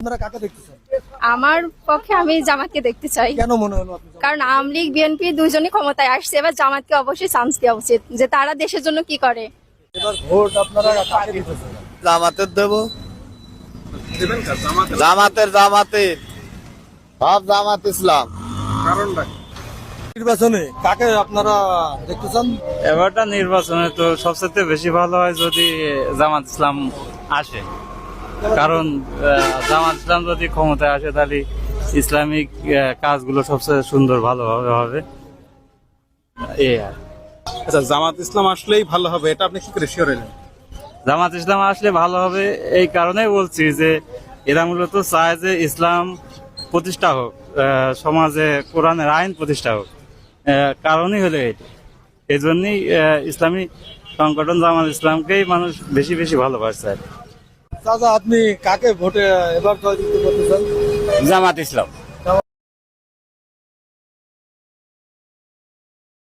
আপনারা কাকে দেখতেছেন? আমার পক্ষে আমি জামাতকে দেখতে চাই। কেন মনে হলো আপনি কারণ আওয়ামী লীগ বিএনপি দুইজনই ক্ষমতায় আসছে, এবার জামাতকে অবশ্যই চান্স দেওয়া উচিত যে তারা দেশের জন্য কি করে। এবার ভোট আপনারা কাকে দিতেছেন? জামাতের দেব। জামাতের সব জামাত ইসলাম। নির্বাচনে কাকে আপনারা দেখতেছেন? এবারটা নির্বাচনে তো সবচেয়ে বেশি ভালো হয় যদি জামাত ইসলাম আসে, কারণ জামাত ইসলাম যদি ক্ষমতায় আসে তাহলে ইসলামিক কাজগুলো সবচেয়ে সুন্দর ভালোভাবে হবে। এই আর আচ্ছা, জামাত ইসলাম আসলেই ভালো হবে, এটা আপনি কি করে শিওর হলেন? জামাত ইসলাম আসলে ভালো হবে এই কারণেই বলছি যে এরা মূলত চায় যে ইসলাম প্রতিষ্ঠা হোক, সমাজে কোরআনের আইন প্রতিষ্ঠা হোক। কারণই হলো এটি। এই জন্যই ইসলামী সংগঠন জামাত ইসলামকেই মানুষ বেশি বেশি ভালোবাসছে। চাচা, আপনি কাকে ভোটে এবার জয়যুক্ত করতেছেন? জামাত ইসলাম।